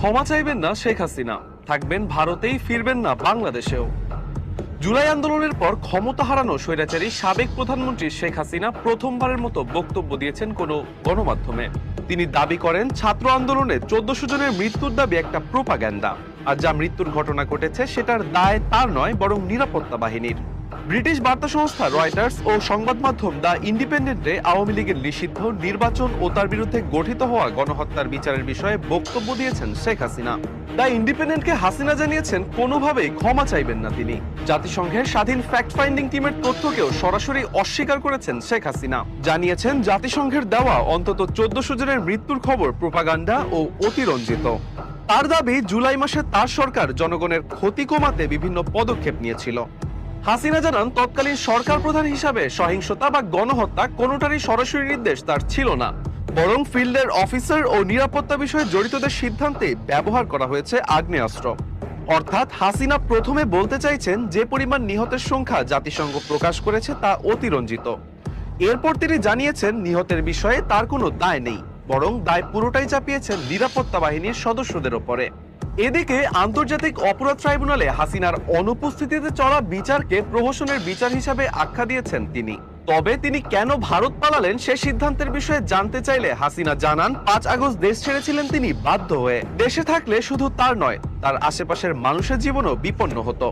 ক্ষমা চাইবেন না শেখ হাসিনা, থাকবেন ভারতেই, ফিরবেন না বাংলাদেশেও। জুলাই আন্দোলনের পর ক্ষমতা হারানো স্বৈরাচারী সাবেক প্রধানমন্ত্রী শেখ হাসিনা প্রথমবারের মতো বক্তব্য দিয়েছেন কোনো গণমাধ্যমে। তিনি দাবি করেন ছাত্র আন্দোলনে 1400 জনের মৃত্যুর দাবি একটা প্রোপাগ্যান্ডা, আর যা মৃত্যুর ঘটনা ঘটেছে সেটার দায় তার নয় বরং নিরাপত্তা বাহিনীর। ব্রিটিশ বার্তা সংস্থা রয়টার্স ও সংবাদ মাধ্যম দ্য ইন্ডিপেন্ডেন্টে আওয়ামী লীগের নিষিদ্ধ নির্বাচন ও তার বিরুদ্ধে গঠিত হওয়া গণহত্যার বিচারের বিষয়ে বক্তব্য দিয়েছেন শেখ হাসিনা। দ্য ইন্ডিপেন্ডেন্টকে হাসিনা জানিয়েছেন কোনোভাবেই ক্ষমা চাইবেন না তিনি। জাতিসংঘের স্বাধীন ফ্যাক্ট ফাইন্ডিং টিমের তথ্যকেও সরাসরি অস্বীকার করেছেন শেখ হাসিনা। জানিয়েছেন জাতিসংঘের দেওয়া অন্তত 1400 জনের মৃত্যুর খবর প্রোপাগান্ডা ও অতিরঞ্জিত। তার দাবি জুলাই মাসে তার সরকার জনগণের ক্ষতি কমাতে বিভিন্ন পদক্ষেপ নিয়েছিল। হাসিনা জানান তৎকালীন সরকার প্রধান হিসাবে সহিংসতা বা গণহত্যা কোনোটারই সরাসরি নির্দেশ তার ছিল না, বরং ফিল্ডের অফিসার ও নিরাপত্তা বিষয়ে জড়িতদের সিদ্ধান্তে ব্যবহার করা হয়েছে আগ্নেয়াস্ত্র। অর্থাৎ হাসিনা প্রথমে বলতে চাইছেন যে পরিমাণ নিহতের সংখ্যা জাতিসংঘ প্রকাশ করেছে তা অতিরঞ্জিত। এরপর তিনি জানিয়েছেন নিহতের বিষয়ে তার কোনো দায় নেই, বরং দায় পুরোটাই চাপিয়েছেন নিরাপত্তা বাহিনীর সদস্যদের ওপরে। এদিকে আন্তর্জাতিক অপরাধ ট্রাইব্যুনালে হাসিনার অনুপস্থিতিতে চলা বিচারকে প্রহসনের বিচার হিসাবে আখ্যা দিয়েছেন তিনি। তবে তিনি কেন ভারত পালালেন সে সিদ্ধান্তের বিষয়ে জানতে চাইলে হাসিনা জানান 5 আগস্ট দেশ ছেড়েছিলেন তিনি বাধ্য হয়ে। দেশে থাকলে শুধু তার নয়, তার আশেপাশের মানুষের জীবনও বিপন্ন হতো।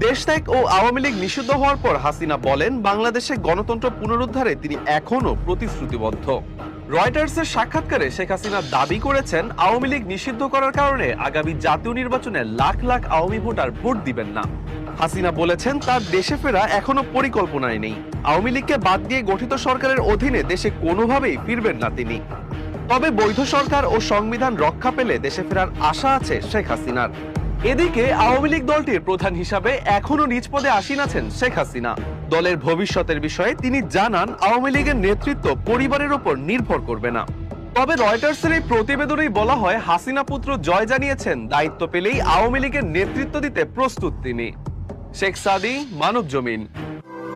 দেশ ত্যাগ ও আওয়ামী লীগ নিষিদ্ধ হওয়ার পর হাসিনা বলেন বাংলাদেশে গণতন্ত্র পুনরুদ্ধারে তিনি এখনো প্রতিশ্রুতিবদ্ধ। রয়টার্সের সাক্ষাৎকারে শেখ হাসিনা দাবি করেছেন আওয়ামী লীগ নিষিদ্ধ করার কারণে আগামী জাতীয় নির্বাচনে লাখ লাখ আওয়ামী ভোটার ভোট দিবেন না। হাসিনা বলেছেন তার দেশে ফেরা এখনো পরিকল্পনায় নেই। আওয়ামী লীগকে বাদ দিয়ে গঠিত সরকারের অধীনে দেশে কোনোভাবেই ফিরবেন না তিনি। তবে বৈধ সরকার ও সংবিধান রক্ষা পেলে দেশে ফেরার আশা আছে শেখ হাসিনার। এদিকে আওয়ামী লীগ দলটির প্রধান হিসাবে এখনো নিজ পদে আসীন আছেন শেখ হাসিনা। দলের ভবিষ্যতের বিষয়ে তিনি জানান আওয়ামী লীগের নেতৃত্ব পরিবারের উপর নির্ভর করবে না। তবে রয়টার্সের এই প্রতিবেদনেই বলা হয় হাসিনা পুত্র জয় জানিয়েছেন দায়িত্ব পেলেই আওয়ামী লীগের নেতৃত্ব দিতে প্রস্তুত তিনি। শেখ সাদি, মানব জমিন।